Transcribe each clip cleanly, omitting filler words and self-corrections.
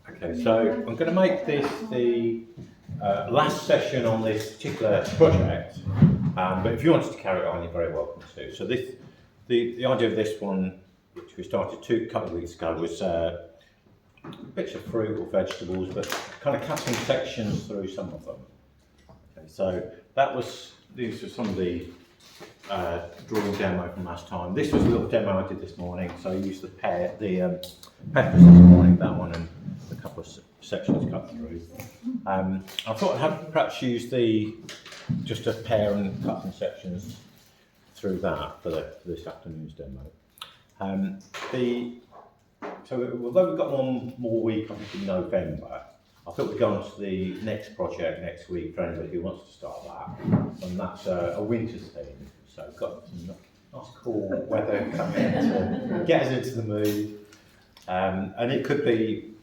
Okay, so I'm going to make this the last session on this particular project, but if you wanted to carry it on, you're very welcome to. So the idea of this one, which we started a couple of weeks ago, was bits of fruit or vegetables, but kind of cutting sections through some of them. Okay, so these are some of the drawing demo from last time. This was a little demo I did this morning, so I used the peppers this morning, that one, and a couple of sections cut through. I thought I'd have perhaps use just a pair and cut some sections through that for this afternoon's demo. So although we've got one more week, I think in November, I thought we'd go on to the next project next week for anybody who wants to start that, and that's a winter theme. So we've got some nice cool weather coming in to get us into the mood, and it could be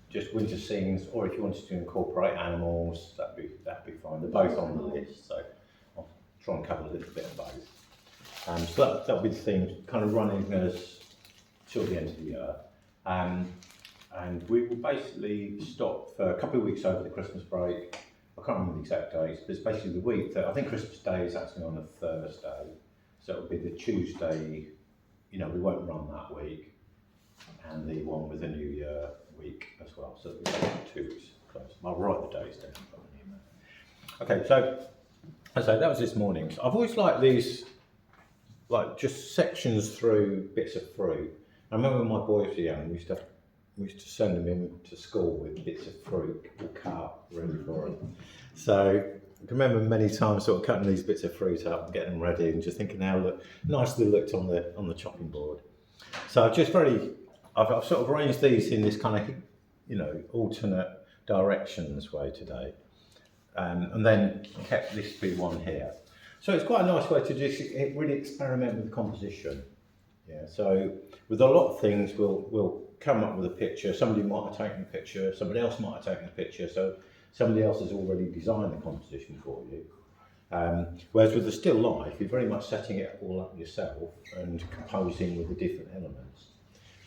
just winter scenes, or if you wanted to incorporate animals, that'd be fine. They're both on the list, so I'll try and cover a little bit of both. So that'll be the theme, kind of running us till the end of the year. And we will basically stop for a couple of weeks over the Christmas break. I can't remember the exact dates, but it's basically the week that I think Christmas Day is actually on a Thursday, so it'll be the Tuesday. We won't run that week, and the one with the New Year week as well. So it'll be 2 weeks close. I'll write the days down. Okay, so as I say, that was this morning. So I've always liked these, like just sections through bits of fruit. I remember when my boys were young, we used to send them in to school with bits of fruit all cut up ready for them. So I can remember many times sort of cutting these bits of fruit up and getting them ready, and just thinking how nice they looked on the chopping board. So I've sort of arranged these in this kind of alternate directions way today, and then kept this be one here. So it's quite a nice way to just really experiment with the composition. Yeah, so with a lot of things, we'll come up with a picture. Somebody might have taken the picture, somebody else might have taken the picture, so somebody else has already designed the composition for you. Whereas with the still life, you're very much setting it all up yourself and composing with the different elements.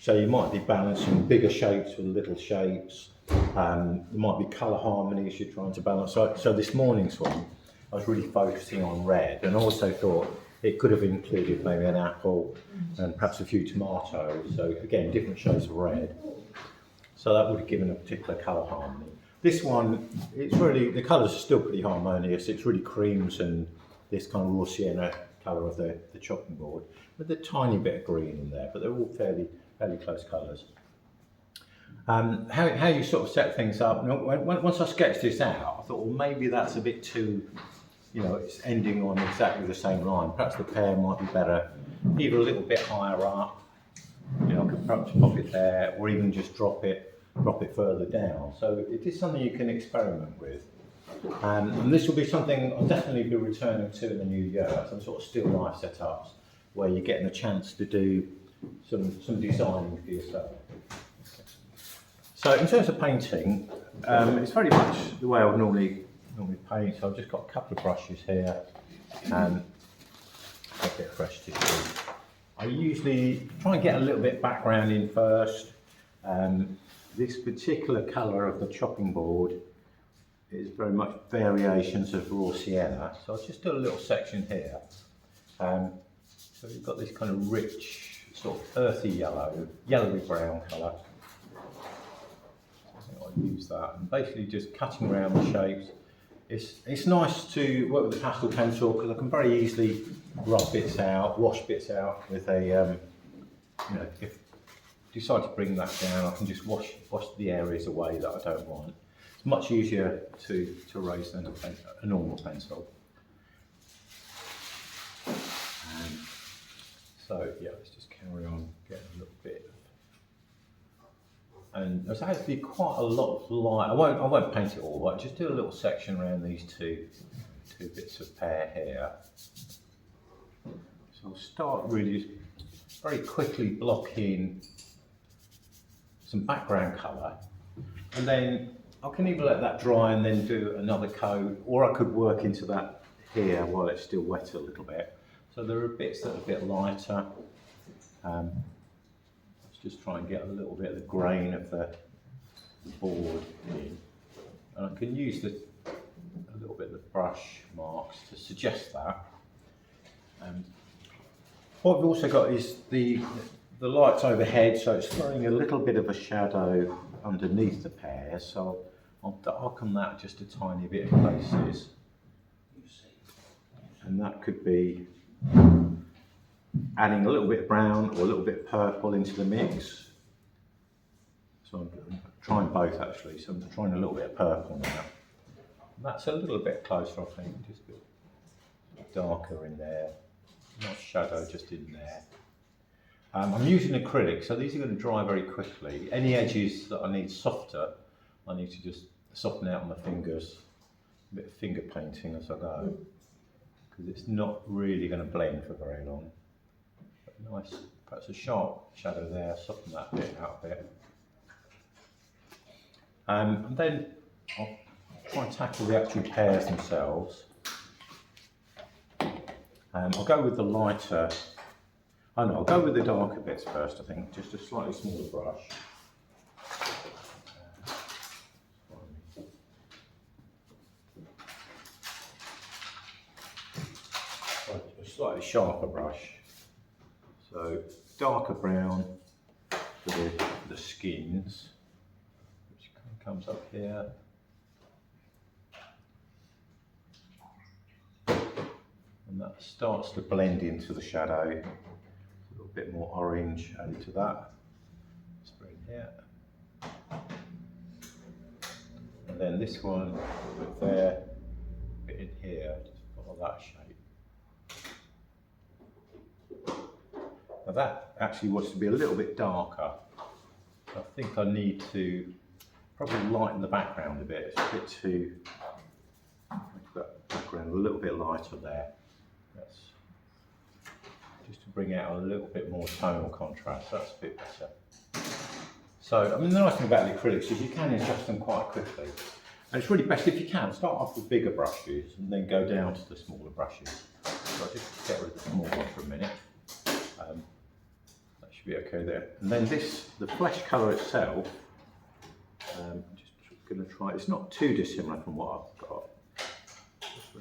So you might be balancing bigger shapes with little shapes. There might be colour harmonies you're trying to balance. So this morning's one, I was really focusing on red, and also thought it could have included maybe an apple and perhaps a few tomatoes. So again, different shades of red. So that would have given a particular colour harmony. This one, the colours are still pretty harmonious. It's really creams and this kind of raw sienna colour of the chopping board, with a tiny bit of green in there, but they're all fairly close colours. How you sort of set things up. Once I sketched this out, I thought, well, maybe that's a bit too, it's ending on exactly the same line. Perhaps the pear might be better, either a little bit higher up. I could perhaps pop it there, or even just drop it further down. So it is something you can experiment with. And this will be something I'll definitely be returning to in the new year, some sort of still life setups where you're getting a chance to do some designing for yourself. So in terms of painting, it's very much the way I would normally paint. So I've just got a couple of brushes here and a bit of fresh tissue. I usually try and get a little bit of background in first. This particular colour of the chopping board is very much variations of raw sienna. So I'll just do a little section here. So you've got this kind of rich, sort of earthy yellowy brown colour. So I'll use that and basically just cutting around the shapes. It's nice to work with a pastel pencil because I can very easily rub bits out, wash bits out with a, if I decide to bring that down, I can just wash the areas away that I don't want. It's much easier to erase than a normal pencil. So yeah, let's just carry on, get a little bit. And there's actually quite a lot of light. I won't paint it all, but just do a little section around these two bits of pear here. So I'll start really very quickly blocking some background colour, and then I can either let that dry and then do another coat, or I could work into that here while it's still wet a little bit. So there are bits that are a bit lighter. Let's just try and get a little bit of the grain of the board in, and I can use a little bit of the brush marks to suggest that. What we've also got is the lights overhead, so it's throwing a little bit of a shadow underneath the pear, so I'll darken that just a tiny bit in places. And that could be adding a little bit of brown or a little bit of purple into the mix. So I'm trying both actually, so I'm trying a little bit of purple now. And that's a little bit closer, I think, just a bit darker in there. Not shadow, just in there. I'm using acrylics, so these are going to dry very quickly. Any edges that I need softer, I need to just soften out on my fingers, a bit of finger painting as I go, because it's not really going to blend for very long. But nice, perhaps a sharp shadow there, soften that bit out a bit. And then I'll try and tackle the actual pears themselves. I'll go with the lighter, I'll go with the darker bits first, I think, just a slightly smaller brush. A slightly sharper brush. So darker brown for the skins, which kind of comes up here. And that starts to blend into the shadow. A little bit more orange added to that. Spray in here. And then this one, a bit there, a bit in here, just follow that shape. Now that actually wants to be a little bit darker. I think I need to probably lighten the background a bit. It's a bit too, make that background a little bit lighter there. That's just to bring out a little bit more tonal contrast. That's a bit better. So, I mean, the nice thing about the acrylics is you can adjust them quite quickly. And it's really best if you can start off with bigger brushes and then go down to the smaller brushes. So I'll just get rid of the small one for a minute. That should be okay there. And then the flesh colour itself, I'm just going to try, it's not too dissimilar from what I've got.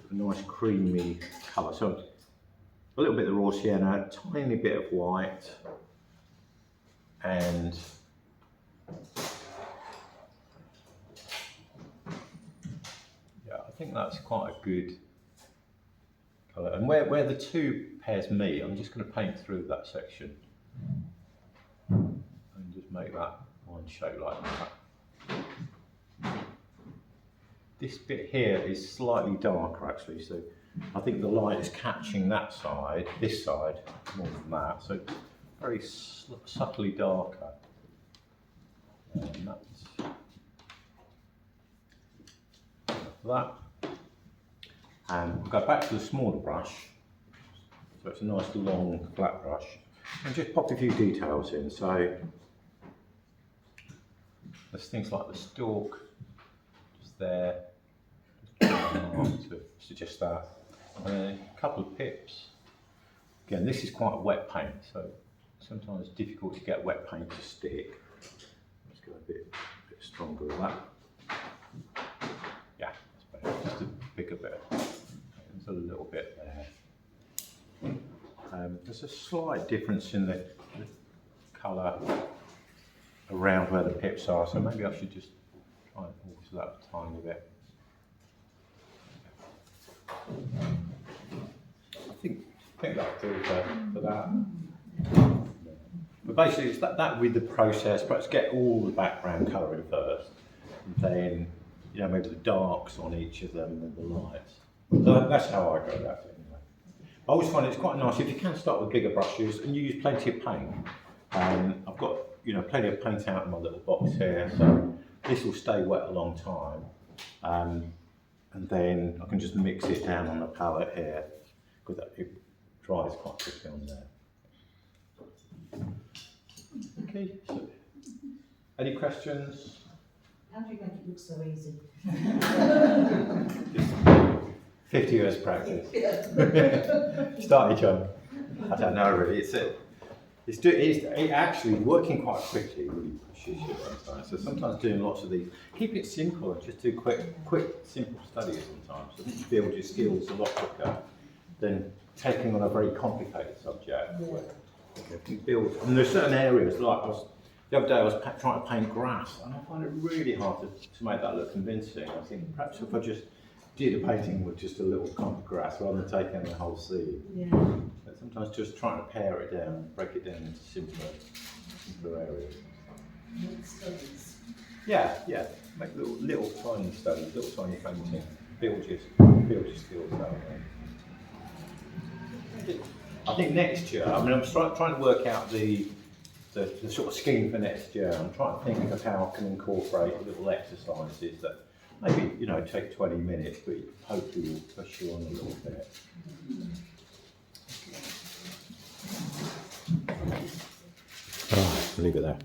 A nice creamy colour. So a little bit of raw sienna, a tiny bit of white, and yeah, I think that's quite a good colour. And where the two pairs meet, I'm just going to paint through that section and just make that one shape like that. This bit here is slightly darker actually, so I think the light is catching that side, this side, more than that, so very subtly darker. And that's that. And we'll go back to the smaller brush, so it's a nice long flat brush, and just pop a few details in. So there's things like the stalk, just there, to suggest that. And then a couple of pips. Again, this is quite a wet paint, so sometimes it's difficult to get wet paint to stick. Let's go a bit stronger with that. Yeah, that's better. Just a bigger bit. There's a little bit there. There's a slight difference in the colour around where the pips are, so maybe I should just try and alter that a tiny bit. I think that'll do for that. But basically, it's that with the process. Perhaps get all the background colouring first, and then maybe the darks on each of them and the lights. So that's how I go about it anyway. I always find it's quite nice if you can start with bigger brushes and you use plenty of paint. I've got plenty of paint out in my little box here, so this will stay wet a long time. And then I can just mix it down on the palette here, because it dries quite quickly on there. Okay, so any questions? How do you make it look so easy? 50 years practice. Starting jump. I don't know really. It's actually working quite quickly really pushes you sometimes. So sometimes doing lots of these, keep it simple and just do quick, simple studies sometimes. So you build your skills a lot quicker than taking on a very complicated subject. Yeah. If you build, and there's certain areas like the other day I was trying to paint grass, and I find it really hard to make that look convincing. I think perhaps if I just did a painting with just a little clump of grass rather than taking the whole scene. Yeah. But sometimes just trying to pare it down, break it down into simpler areas. Make studies. Yeah, make little tiny studies, little tiny painting, build your skills that way. I think next year, I mean, I'm trying to work out the sort of scheme for next year. I'm trying to think of how I can incorporate little exercises that maybe, take 20 minutes, but hopefully will push you on a little bit. Right, leave it there.